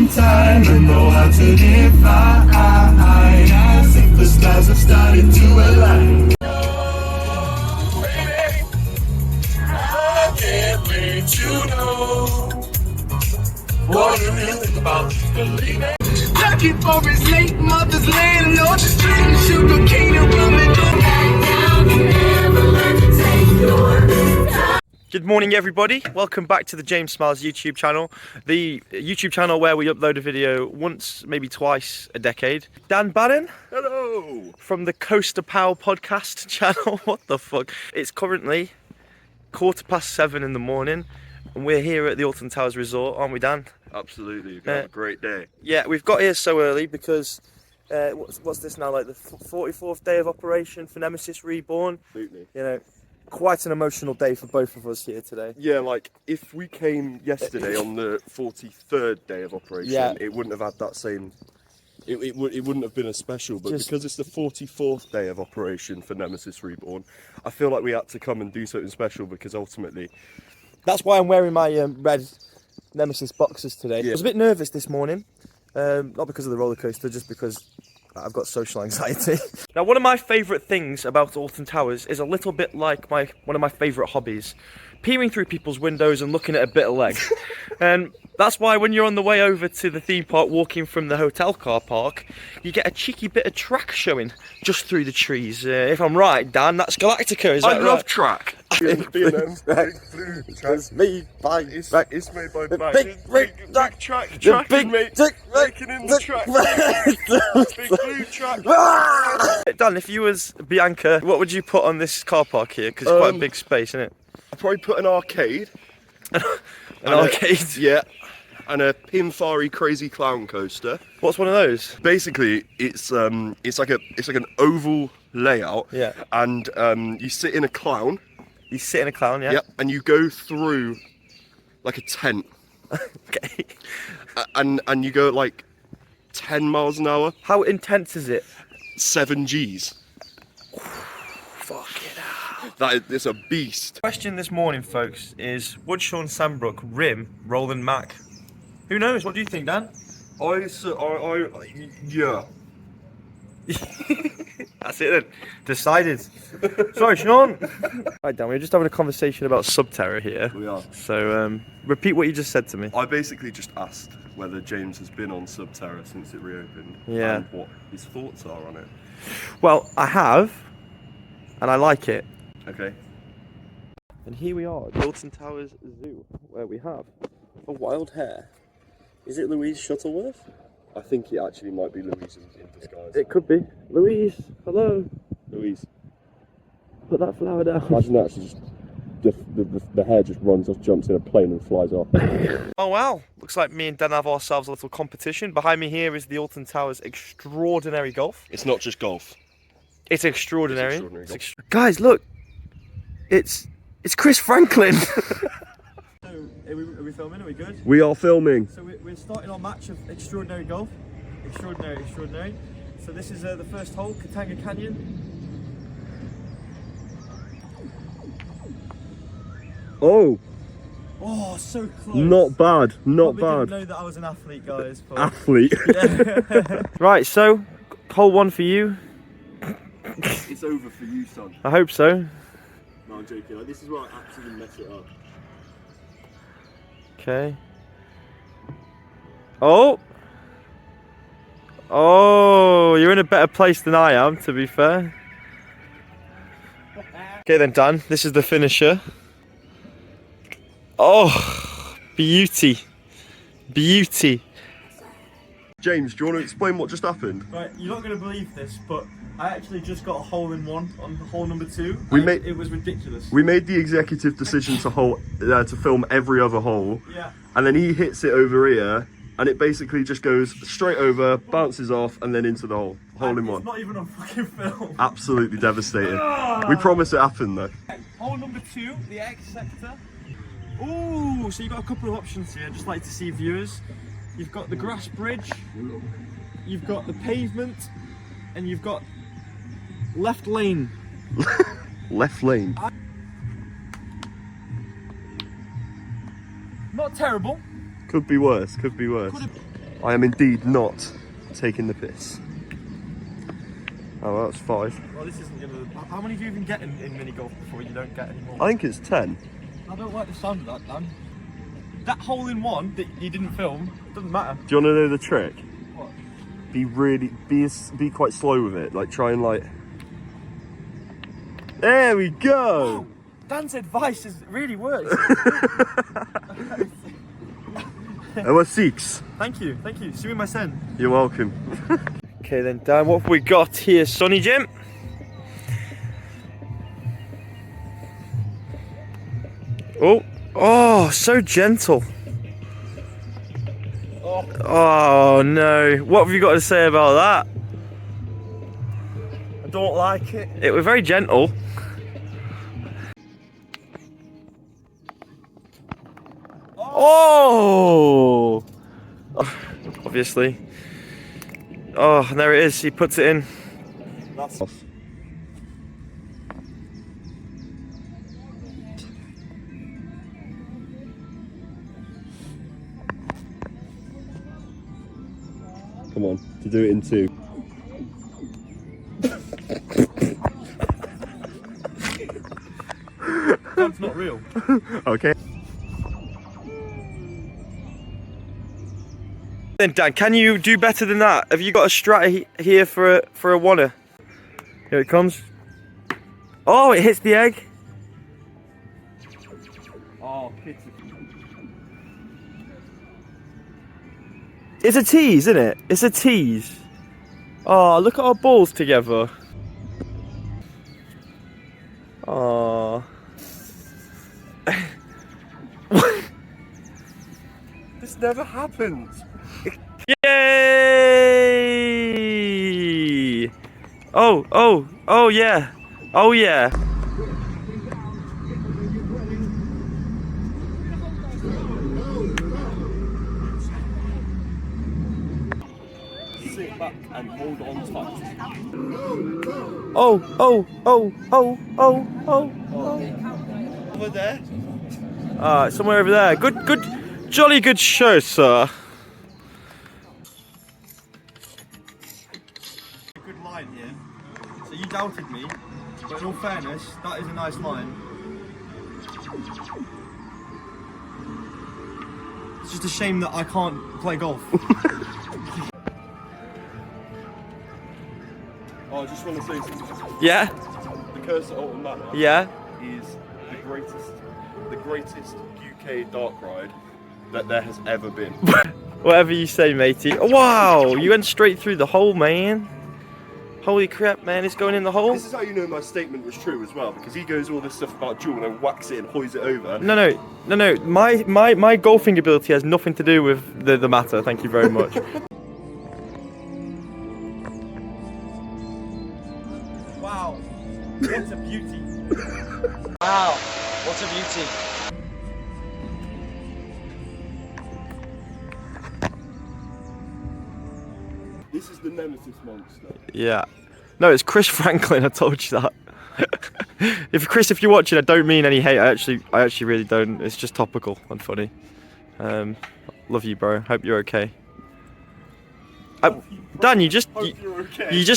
some time and know how to divide. As if the stars have started to align. Oh, baby, I can't wait to know what you really think about believing. Looking for his late mother's landlord, spitting sugar cane and rubbing back down. You never learn to take your time. Good morning everybody, welcome back to the James Smiles YouTube channel. The YouTube channel where we upload a video once, maybe twice a decade. Dan Bannon. Hello! From the Coaster Pal podcast channel. What the fuck? It's currently 7:15 in the morning and we're here at the Alton Towers Resort, aren't we, Dan? Absolutely, you've got a great day. Yeah, we've got here so early because what's this now, like the 44th day of operation for Nemesis Reborn? Absolutely. You know, quite an emotional day for both of us here today. Yeah, like if we came yesterday on the 43rd day of operation, it wouldn't have had that same. It wouldn't have been as special, but because it's the 44th day of operation for Nemesis Reborn, I feel like we had to come and do something special because ultimately. That's why I'm wearing my red Nemesis boxers today. Yeah. I was a bit nervous this morning, not because of the roller coaster, just because I've got social anxiety. Now, one of my favourite things about Alton Towers is a little bit like one of my favourite hobbies, peering through people's windows and looking at a bit of leg. And that's why when you're on the way over to the theme park, walking from the hotel car park, you get a cheeky bit of track showing just through the trees. If I'm right, Dan, that's Galactica, is that right? I love track. B&M, It's made by it's made by the Mac. big track, big mate. Making in the track. Big blue track. Dan, if you was Bianca, what would you put on this car park here? Because it's quite a big space, isn't it? I'd probably put an arcade. An arcade? Yeah. And a Pinfari Crazy Clown coaster. What's one of those? Basically, it's like an oval layout. Yeah. And you sit in a clown. You sit in a clown, yeah? Yep. And you go through like a tent. Okay. And you go at like 10 miles an hour. How intense is it? 7 Gs. Fucking hell. It's a beast. Question this morning, folks, is would Sean Sandbrook rim Roland Mack? Who knows? What do you think, Dan? Yeah. That's it then. Decided. Sorry, Sean. Right, Dan, we were just having a conversation about Subterra here. We are. So, repeat what you just said to me. I basically just asked whether James has been on Subterra since it reopened. Yeah. And what his thoughts are on it. Well, I have, and I like it. Okay. And here we are at Alton Towers Zoo, where we have a wild hare. Is it Louise Shuttleworth? I think it actually might be Louise in disguise. It could be. Louise, hello. Louise. Put that flower down. Imagine that, the hare just runs off, jumps in a plane and flies off. Oh wow, looks like me and Dan have ourselves a little competition. Behind me here is the Alton Towers Extraordinary Golf. It's not just golf. It's extraordinary. It's extraordinary golf. Guys, look. It's Chris Franklin. Are we filming? Are we good? We are filming. So we're starting our match of extraordinary golf. Extraordinary. So this is the first hole, Katanga Canyon. Oh, So close. not bad, not Probably bad. didn't know that I was an athlete, guys. But... Athlete. Yeah. Right, so hole 1 for you. It's over for you, son. I hope so. No, I'm joking. Like, this is where I absolutely mess it up. Okay. Oh, you're in a better place than I am, to be fair. Okay then, Dan, this is the finisher. Oh, beauty. Beauty. James, do you want to explain what just happened? Right, you're not going to believe this, but I actually just got a hole in one on hole number 2. It was ridiculous. We made the executive decision to film every other hole. Yeah. And then he hits it over here, and it basically just goes straight over, bounces off, and then into the hole. Hole in one. It's not even on fucking film. Absolutely devastating. We promise it happened though. Hole number 2, the X sector. Ooh, so you've got a couple of options here. I'd just like to see viewers. You've got the grass bridge, you've got the pavement, and you've got left lane. Left lane. Not terrible. Could be worse, could be worse. I am indeed not taking the piss. Oh, well, that's 5. Well, this isn't gonna... How many do you even get in mini golf before you don't get any more? I think it's 10. I don't like the sound of that, Dan. That hole in one that you didn't film, doesn't matter. Do you want to know the trick? What? Be quite slow with it. Like, try and like... There we go! Wow. Dan's advice really works. Our 6. Thank you. See you my son. You're welcome. Okay then, Dan, what have we got here, Sonny Jim? Oh, so gentle. Oh no, what have you got to say about that? I don't like it. It was very gentle. Oh! Obviously. Oh, and there it is. He puts it in. That's off. Come on, to do it in 2. That's not real. Okay. Then Dan, can you do better than that? Have you got a strat here for a wanna? Here it comes. Oh, it hits the egg. Oh, it's a tease, isn't it? It's a tease. Oh, look at our balls together. Oh. This never happens. Yay! Oh yeah. Oh yeah. Sit back and hold on tight. Oh. Over there. Somewhere over there. Good, jolly good show, sir. Good line here. So you doubted me, but in all fairness, that is a nice line. It's just a shame that I can't play golf. Oh, I just want to say something. Yeah? The curse at Alton Manor Yeah? is the greatest UK dark ride that there has ever been. Whatever you say, matey. Wow, you went straight through the hole, man. Holy crap, man, it's going in the hole. This is how you know my statement was true as well, because he goes all this stuff about Jewel and then whacks it and hoys it over. No. My golfing ability has nothing to do with the matter. Thank you very much. Wow, what a beauty. Wow, what a beauty. This is the Nemesis monster. Yeah. No, it's Chris Franklin, I told you that. Chris, if you're watching, I don't mean any hate. I actually really don't. It's just topical and funny. Love you, bro. Hope you're okay. Dan, you just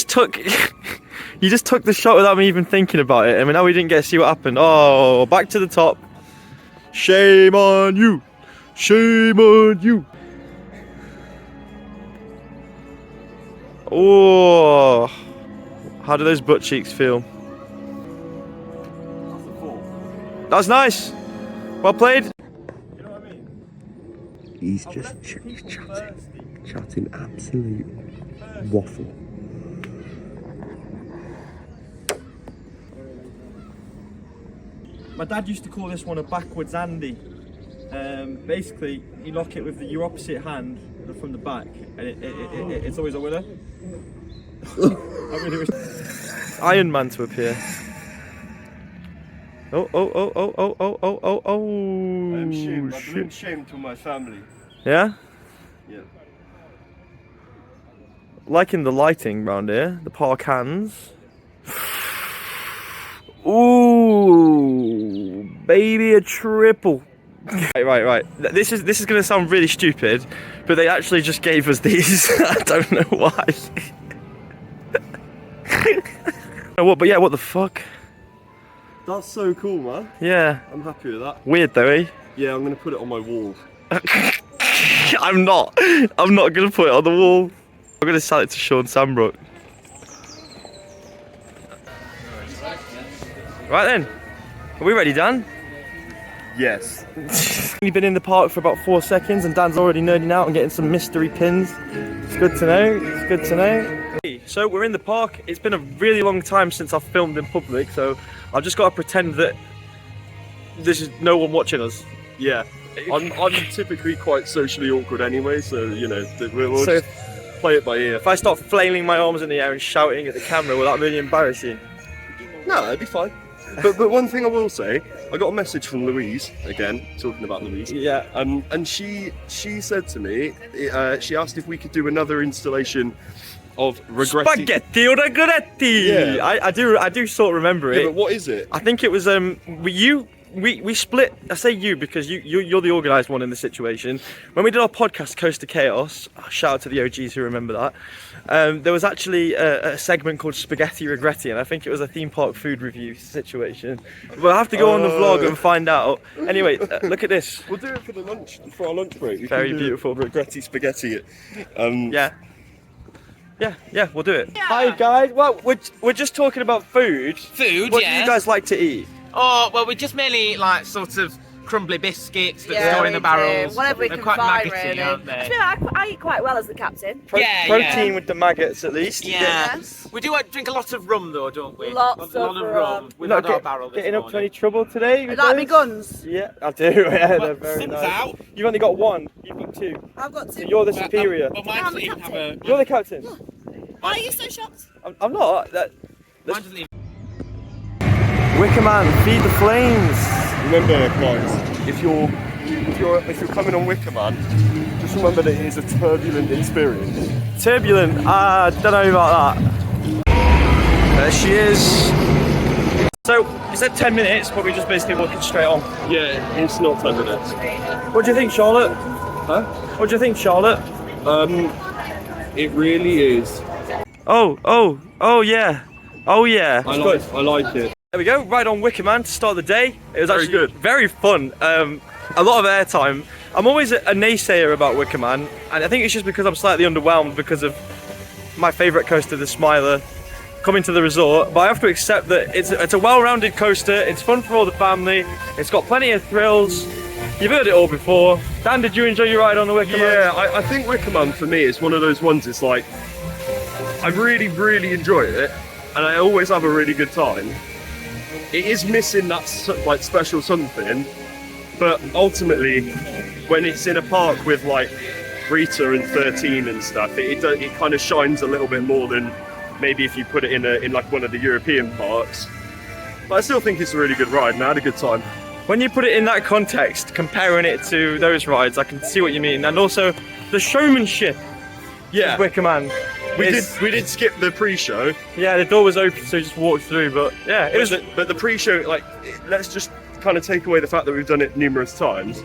took the shot without me even thinking about it. I mean, now we didn't get to see what happened. Oh, back to the top. Shame on you. Shame on you. Oh, how do those butt cheeks feel? That's a 4. That's nice. Well played. You know what I mean? He's just chatting absolute waffle. My dad used to call this one a backwards Andy. Basically, you lock it with your opposite hand from the back, and it's always a winner. I really wish Iron Man to appear. Oh. I am shamed. I bring shame to my family. Yeah? Yeah. Liking the lighting round here, the park hands. Ooh, baby, a triple. Right. This is going to sound really stupid, but they actually just gave us these. I don't know why. But yeah, what the fuck? That's so cool, man. Yeah. I'm happy with that. Weird though, eh? Yeah, I'm gonna put it on my wall. I'm not gonna put it on the wall. I'm gonna sell it to Sean Sambrook. Right then, are we ready, Dan? Yes. We've been in the park for about 4 seconds and Dan's already nerding out and getting some mystery pins. It's good to know, it's good to know. So we're in the park. It's been a really long time since I've filmed in public, so I've just got to pretend that there's no one watching us. Yeah. I'm typically quite socially awkward anyway, so you know, we'll just play it by ear. If I start flailing my arms in the air and shouting at the camera, will that really embarrass you? No, it'd be fine. But one thing I will say, I got a message from Louise, again, talking about Louise. Yeah. And she said to me, she asked if we could do another installation of Regretti. Spaghetti or Regretti! Yeah. I do sort of remember it. Yeah, but what is it? I think it was we split. I say you because you're the organised one in the situation. When we did our podcast Coast to Chaos, shout out to the OGs who remember that. There was actually a segment called Spaghetti Regretti, and I think it was a theme park food review situation. We'll have to go on the vlog and find out. Anyway, look at this. We'll do it for our lunch break. Very beautiful. Regretti spaghetti. Yeah, we'll do it. Yeah. Hi guys. Well, we're just talking about food. Food, What yeah. do you guys like to eat? Oh, well, we just mainly like sort of crumbly biscuits that Yeah, store in the we barrels. do. Whatever we They're can quite find, maggoty, really. aren't they? I eat quite well as the captain. Protein with the maggots at least. Yeah. Yes. We do drink a lot of rum though, don't we? Lots a lot of of rum. rum. We've You're not had our barrel this getting up to morning. any trouble today? with Like me those? guns. Yeah, I do. Yeah, they're Well, very Sim's nice. out. You've only got one. You've got two. I've got So two. you're the superior. But I'm mine the doesn't even have captain. a. You're the captain. Why are you so shocked? I'm not. Mine doesn't even. Wicker Man, feed the flames. Remember, guys, if you're coming on Wicker Man, just remember that it is a turbulent experience. Turbulent. Don't know about that. There she is. So it said 10 minutes, but we're just basically walking straight on. Yeah, it's not 10 minutes. What do you think, Charlotte? Huh? What do you think, Charlotte? It really is. Oh yeah. Oh yeah. I like it. There we go, right on Wicker Man to start the day. It was Very actually good. very fun. A lot of airtime. I'm always a naysayer about Wicker Man, and I think it's just because I'm slightly underwhelmed because of my favourite coaster, the Smiler, coming to the resort. But I have to accept that it's a well-rounded coaster. It's fun for all the family. It's got plenty of thrills. You've heard it all before. Dan, did you enjoy your ride on the Wicker Man? Yeah, I think Wicker Man for me is one of those ones. It's like I really, really enjoy it, and I always have a really good time. It is missing that like special something, but ultimately, when it's in a park with like Rita and 13 and stuff, it kind of shines a little bit more than maybe if you put it in like one of the European parks. But I still think it's a really good ride, and I had a good time. When you put it in that context, comparing it to those rides, I can see what you mean, and also the showmanship. Yeah, of Wicker Man. we did skip the pre-show. Yeah, the door was open, so we just walked through. But yeah, it was. But the pre-show, like, let's just kind of take away the fact that we've done it numerous times.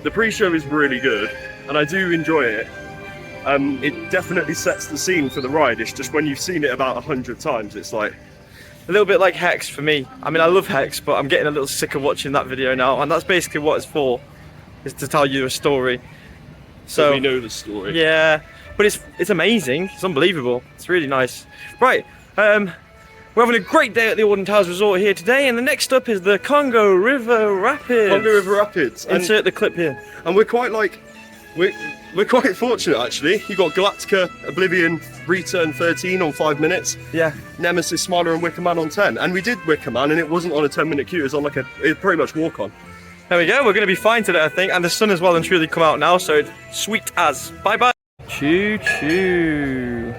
The pre-show is really good, and I do enjoy it. It definitely sets the scene for the ride. It's just when you've seen it about 100 times, it's like A little bit like Hex for me. I mean, I love Hex, but I'm getting a little sick of watching that video now, and that's basically what it's for, is to tell you a story. So we know the story. Yeah, but it's amazing. It's unbelievable. It's really nice. Right, we're having a great day at the Alton Towers Resort here today, and the next up is the Congo River Rapids. Congo River Rapids. Insert the clip here. And we're quite like, we're quite fortunate actually. You got Galactica, Oblivion, Rita and 13 on 5 minutes. Yeah. Nemesis, Smiler and Wicker Man on 10. And we did Wicker Man and it wasn't on a 10-minute queue, it was on like it was pretty much walk on. There we go, we're going to be fine today I think, and the sun has well and truly come out now, so it's sweet as. Bye bye. Choo choo.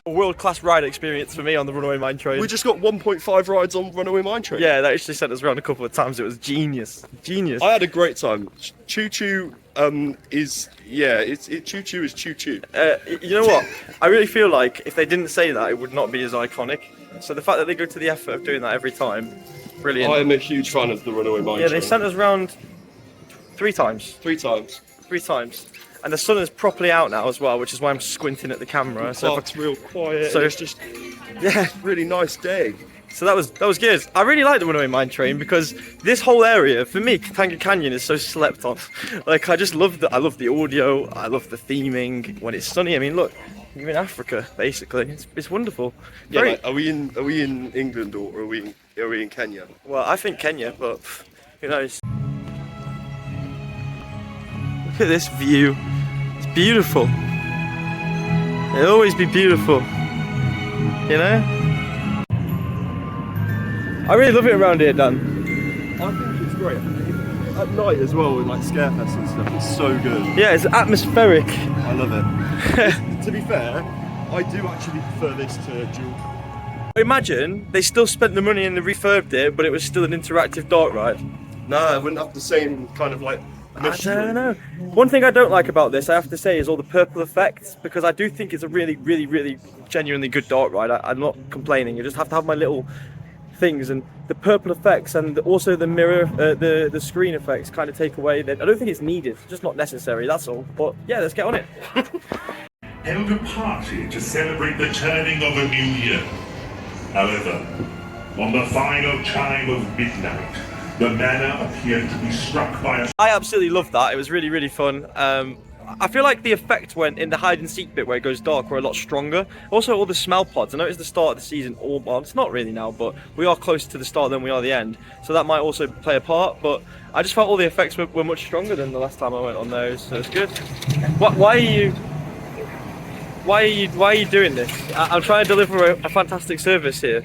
World-class ride experience for me on the Runway Mine Train. We just got 1.5 rides on Runaway Mine Train. Yeah, they actually sent us around a couple of times. It was genius. Genius. I had a great time. Choo Choo choo choo is choo choo. You know what? I really feel like if they didn't say that, it would not be as iconic. So the fact that they go to the effort of doing that every time, brilliant. I am a huge fan of the Runaway Mine Yeah, they Train. sent us round 3 times. 3 times. 3 times. And the sun is properly out now as well, which is why I'm squinting at the camera. So it's real quiet. So it's just yeah, really nice day. So that was good. I really like the Runaway Mine Train because this whole area, for me, Katanga Canyon is so slept on. Like I just love I love the audio, I love the theming when it's sunny. I mean, look, you're in Africa basically. It's wonderful. Yeah, like, are we in England or are we in Kenya? Well, I think Kenya, but who knows? Look at this view. It's beautiful. It'll always be beautiful. You know? I really love it around here, Dan. I think it's great. At night as well, with like Scarefest and stuff, it's so good. Yeah, it's atmospheric. I love it. To be fair, I do actually prefer this to Jewel. Imagine they still spent the money and they refurbed it, but it was still an interactive dark ride. No, I wouldn't have the same kind of like mystery. I don't know. One thing I don't like about this, I have to say, is all the purple effects, because I do think it's a really, really, really genuinely good dark ride. I'm not complaining. You just have to have my little things, and the purple effects and also the mirror, the screen effects kind of take away that. I don't think it's needed, it's just not necessary, that's all. But yeah, let's get on it. Held a party to celebrate the turning of a new year. However, on the final chime of midnight, the manor appeared to be struck by a... I absolutely loved that. It was really, really fun. I feel like the effect when in the hide and seek bit where it goes dark were a lot stronger. Also, all the smell pods. I know it's the start of the season, well, it's not really now, but we are closer to the start than we are the end, so that might also play a part. But I just felt all the effects were much stronger than the last time I went on those, so it's good. Why are you doing this? I'm trying to deliver a fantastic service here.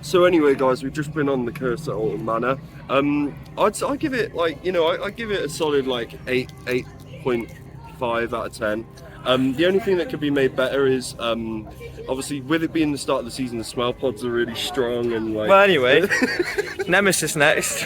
So anyway, guys, we've just been on the course at Alton Manor. I'd give it like, you know, I give it a solid like 8.5 out of 10. The only thing that could be made better is obviously with it being the start of the season, the smell pods are really strong and like. Well, anyway, Nemesis next.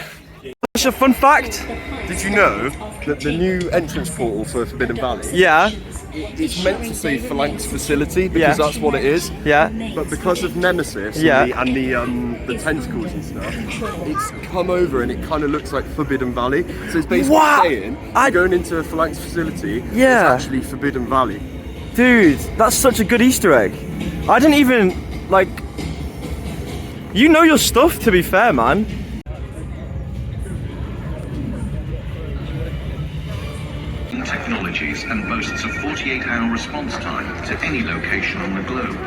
What's a fun fact? Did you know that the new entrance portal for Forbidden Valley? Yeah. It's meant to say Phalanx Facility because that's what it is. Yeah. But because of Nemesis and the tentacles and stuff, it's come over and it kind of looks like Forbidden Valley. So it's basically saying going into a Phalanx Facility is actually Forbidden Valley. Dude, that's such a good Easter egg. I didn't even like. You know your stuff, to be fair, man. Technologies and boasts a 48-hour response time to any location on the globe.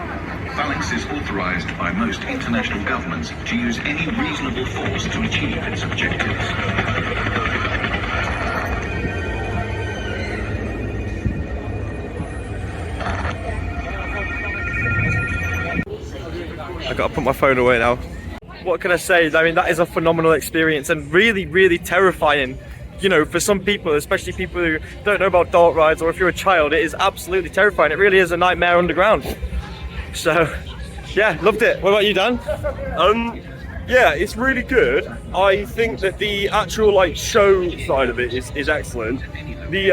Phalanx is authorized by most international governments to use any reasonable force to achieve its objectives. I gotta put my phone away now. What can I say? I mean, that is a phenomenal experience and really, really terrifying. You know, for some people, especially people who don't know about dark rides, or if you're a child, it is absolutely terrifying. It really is a nightmare underground. So, yeah, loved it. What about you, Dan? Yeah, it's really good. I think that the actual like show side of it is excellent. The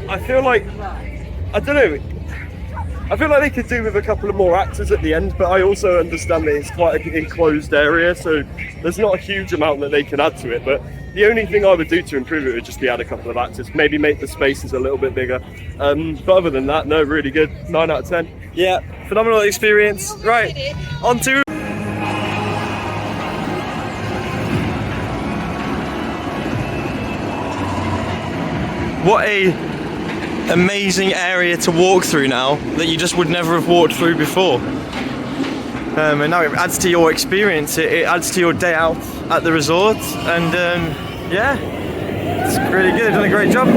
I feel like, I don't know, I feel like they could do with a couple of more actors at the end, but I also understand that it's quite an enclosed area, so there's not a huge amount that they can add to it. But the only thing I would do to improve it would just be add a couple of actors, maybe make the spaces a little bit bigger. But other than that, no, really good. 9 out of 10. Yeah, phenomenal experience. Right, on to... What a amazing area to walk through now that you just would never have walked through before. And now it adds to your experience, it adds to your day out at the resort, and yeah, it's really good, they've done a great job.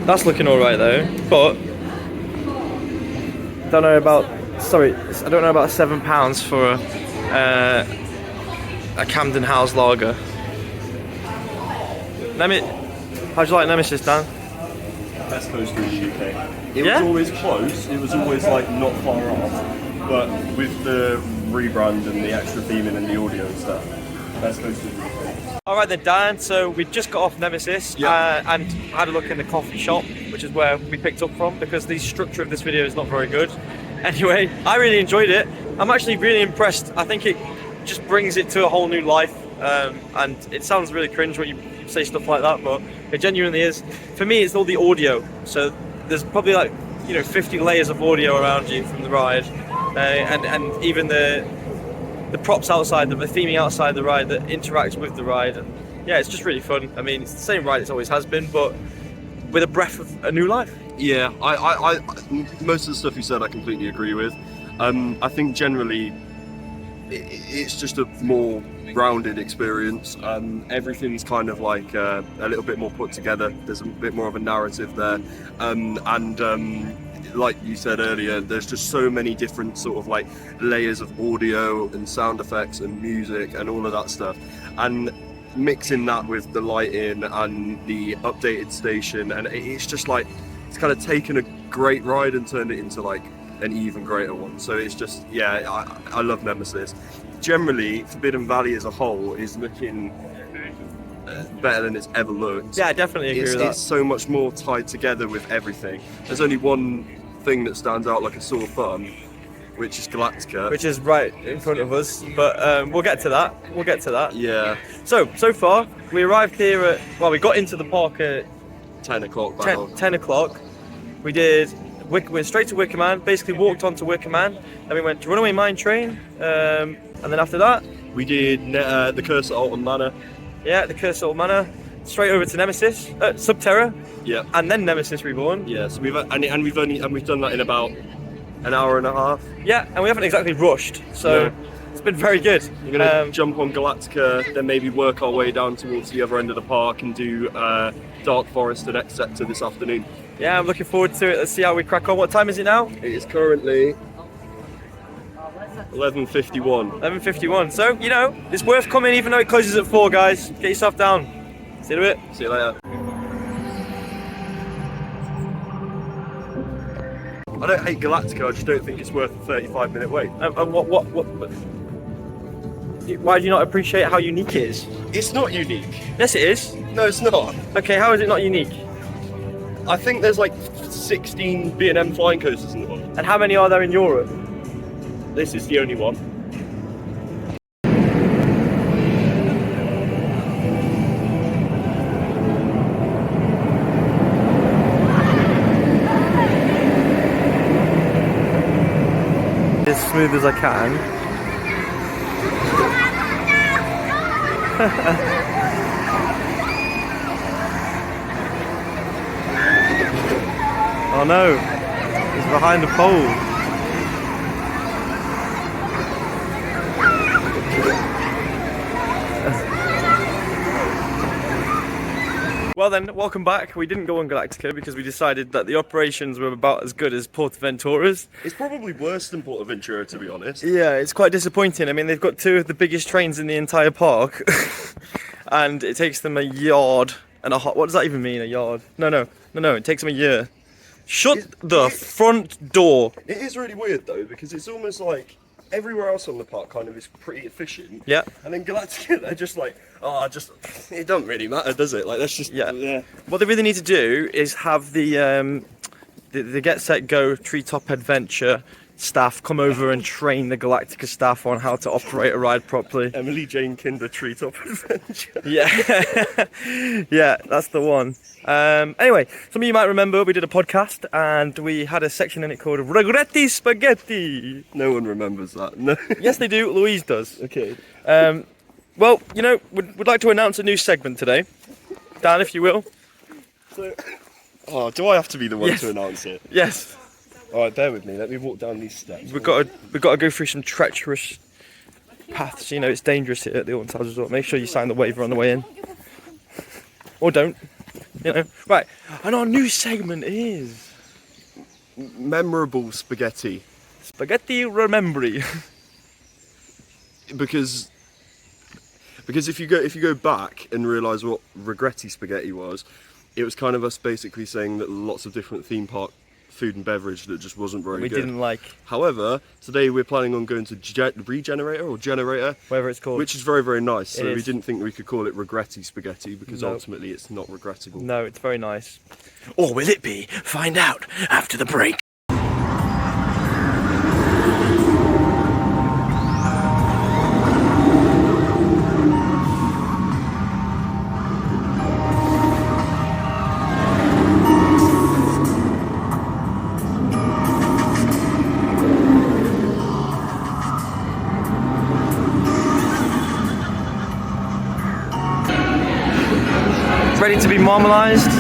That's looking alright though, but I don't know about £7 for a Camden House lager. How'd you like Nemesis, Dan? Best coaster in the UK. It Yeah? was always close. It was always like not far off. But with the rebrand and the extra theming and the audio and stuff, best coaster in the UK. Alright then, Dan, so we just got off Nemesis and had a look in the coffee shop, which is where we picked up from, because the structure of this video is not very good. Anyway, I really enjoyed it. I'm actually really impressed. I think it just brings it to a whole new life, and it sounds really cringe when you say stuff like that, but it genuinely is. For me, it's all the audio, so there's probably like 50 layers of audio around you from the ride, and even the props outside, the theming outside the ride that interacts with the ride, and yeah, it's just really fun. I mean, it's the same ride it always has been, but with a breath of a new life. Yeah, I most of the stuff you said I completely agree with. I think generally it's just a more rounded experience. Everything's kind of like a little bit more put together. There's a bit more of a narrative there, and like you said earlier, there's just so many different sort of like layers of audio and sound effects and music and all of that stuff, and mixing that with the lighting and the updated station, and it's just like it's kind of taken a great ride and turned it into like an even greater one. So it's just, yeah, I love Nemesis. Generally, Forbidden Valley as a whole is looking better than it's ever looked. Yeah, I definitely agree with that. It's so much more tied together with everything. There's only one thing that stands out like a sore thumb, which is Galactica. Which is right in front of us, but we'll get to that. We'll get to that. Yeah. So far, we arrived here at, well, we got into the park at 10 o'clock. 10 o'clock. We went straight to Wicker Man, basically walked onto Wicker Man, then we went to Runaway Mine Train, and then after that, we did the Curse at Alton Manor. Yeah, the Curse at Alton Manor, straight over to Nemesis, Subterra, yeah, and then Nemesis Reborn. Yeah, so we've done that in about an hour and a half. Yeah, and we haven't exactly rushed, so no. It's been very good. We're gonna jump on Galactica, then maybe work our way down towards the other end of the park and do Dark Forest and X Sector this afternoon. Yeah, I'm looking forward to it. Let's see how we crack on. What time is it now? It is currently 11:51. 11:51. So, it's worth coming even though it closes at 4, guys. Get yourself down. See you in a bit. See you later. I don't hate Galactica, I just don't think it's worth a 35-minute wait. And what? Why do you not appreciate how unique it is? It's not unique. Yes, it is. No, it's not. Okay, how is it not unique? I think there's like 16 B&M flying coasters in the world. And how many are there in Europe? This is the only one. As smooth as I can. Oh no, he's behind the pole. Well then, welcome back. We didn't go on Galactica because we decided that the operations were about as good as Portaventura's. It's probably worse than Portaventura, to be honest. Yeah, it's quite disappointing. I mean, they've got 2 of the biggest trains in the entire park. And it takes them a yard and a half. What does that even mean, a yard? No, it takes them a year. Shut the front door. It is really weird though, because it's almost like everywhere else on the park kind of is pretty efficient. Yeah. And then Galactica, they're just like, it doesn't really matter, does it? Like, that's just, yeah. What they really need to do is have the Get Set Go Treetop Adventure staff come over and train the Galactica staff on how to operate a ride properly. Emily Jane Kinder Treetop Adventure. Yeah. Yeah, that's the one. Anyway, some of you might remember we did a podcast and we had a section in it called Regretti Spaghetti. No one remembers that. No. Yes, they do. Louise does. Okay. Well, we'd like to announce a new segment today. Dan, if you will. So, do I have to be the one to announce it? Yes. All right, bear with me. Let me walk down these steps. We've got to go through some treacherous paths. It's dangerous here at the Alton Towers Resort. Make sure you sign the waiver on the way in, or don't. Right. And our new segment is memorable spaghetti. Spaghetti remembry. Because Because if you go back and realise what regretty spaghetti was, it was kind of us basically saying that lots of different theme park food and beverage that just wasn't very good. We didn't like. However, today we're planning on going to Regenerator or Generator, whatever it's called, which is very, very nice. So we didn't think we could call it regretty spaghetti because ultimately it's not regrettable. No, it's very nice. Or will it be? Find out after the break. Ready to be marmalised?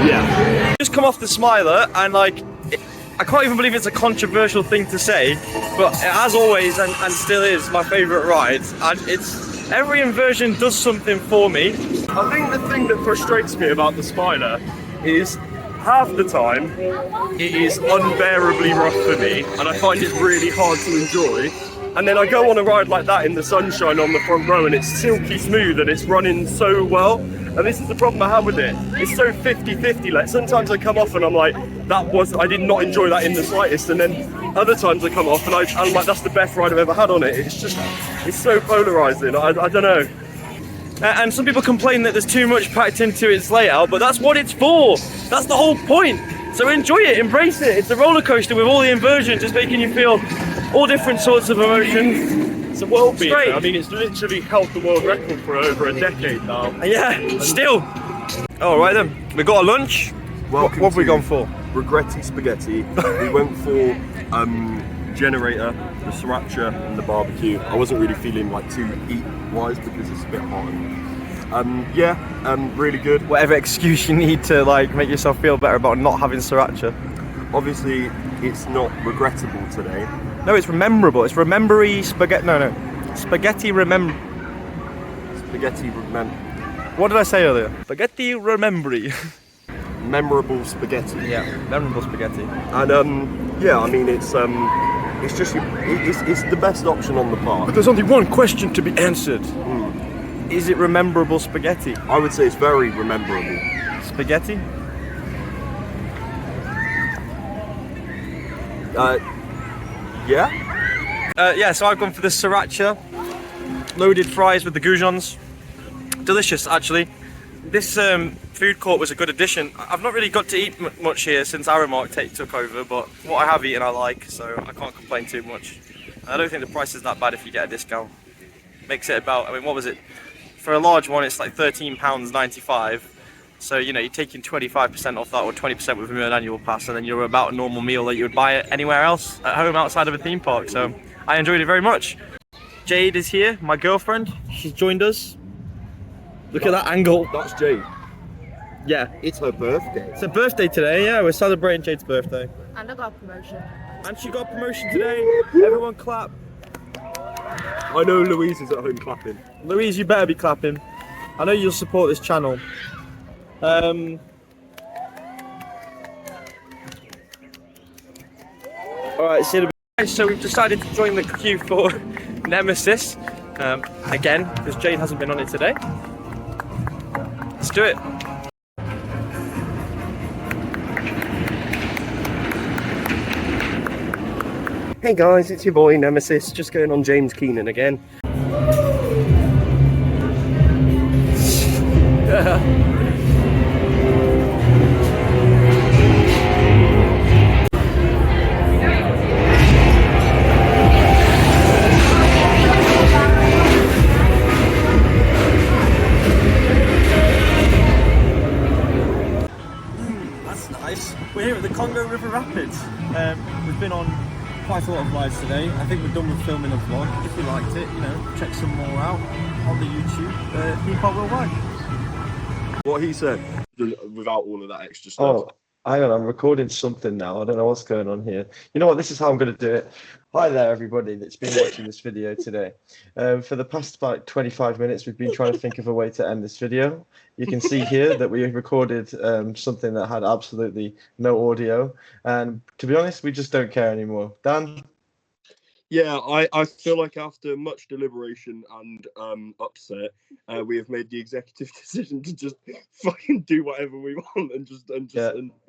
Yeah. Just come off the Smiler and like, I can't even believe it's a controversial thing to say, but as always and still is my favourite ride, and it's every inversion does something for me. I think the thing that frustrates me about the Spider is half the time it is unbearably rough for me and I find it really hard to enjoy. And then I go on a ride like that in the sunshine on the front row and it's silky smooth and it's running so well. And this is the problem I have with it. It's so 50-50. Like sometimes I come off and I'm like, I did not enjoy that in the slightest. And then other times I come off and I'm like, that's the best ride I've ever had on it. It's so polarizing. I don't know. And some people complain that there's too much packed into its layout, but that's what it's for. That's the whole point. So enjoy it, embrace it. It's a roller coaster with all the inversions, just making you feel all different sorts of emotions. It's a world beater. I mean, it's literally held the world record for over a decade now. Yeah, still. All right then, we got a lunch. What have we gone for? Regretty spaghetti. We went for Generator, the sriracha, and the barbecue. I wasn't really feeling like too eat-wise because it's a bit hot. Really good. Whatever excuse you need to like make yourself feel better about not having sriracha. Obviously, it's not regrettable today. No, it's rememberable. It's remembery spaghetti. No. Spaghetti Spaghetti What did I say earlier? Spaghetti remembery. Memorable spaghetti. Yeah, memorable spaghetti. And I mean it's the best option on the park. But there's only one question to be answered. Is it rememberable spaghetti? I would say it's very rememberable. Spaghetti? Yeah, so I've gone for the sriracha, loaded fries with the goujons. Delicious, actually. This food court was a good addition. I've not really got to eat much here since Aramark took over, but what I have eaten I like, so I can't complain too much. I don't think the price is that bad if you get a discount. Makes it about, I mean, what was it? For a large one, it's like £13.95. So, you know, you're taking 25% off that or 20% with an annual pass, and then you're about a normal meal that you would buy anywhere else at home outside of a theme park. So I enjoyed it very much. Jade is here, my girlfriend. She's joined us. Look at that angle. That's Jade. Yeah. It's her birthday. It's her birthday today, yeah. We're celebrating Jade's birthday. And I got a promotion. And she got a promotion today. Everyone clap. I know Louise is at home clapping. Louise, you better be clapping. I know you'll support this channel. Alright, see you in a bit. So we've decided to join the queue for Nemesis. Again, because Jade hasn't been on it today. Let's do it. Hey guys, it's your boy Nemesis, just going on James Keenan again. That's nice. We're here at the Congo River Rapids. We've been on quite a lot of rides today. I think we're done with filming a vlog. If you liked it, you know, check some more out on the YouTube. Theme Park Worldwide. What he said, without all of that extra stuff. Oh, hang on, I'm recording something now. I don't know what's going on here. You know what, this is how I'm going to do it. Hi there, everybody that's been watching this video today. For the past about 25 minutes, we've been trying to think of a way to end this video. You can see here that we recorded something that had absolutely no audio. And to be honest, we just don't care anymore. Dan? Yeah, I feel like after much deliberation and upset, we have made the executive decision to just fucking do whatever we want and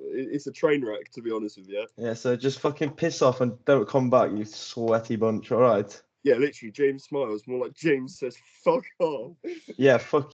it's a train wreck, to be honest with you. Yeah, so just fucking piss off and don't come back, you sweaty bunch, alright? Yeah, literally, James smiles, more like James says, fuck off. Yeah, fuck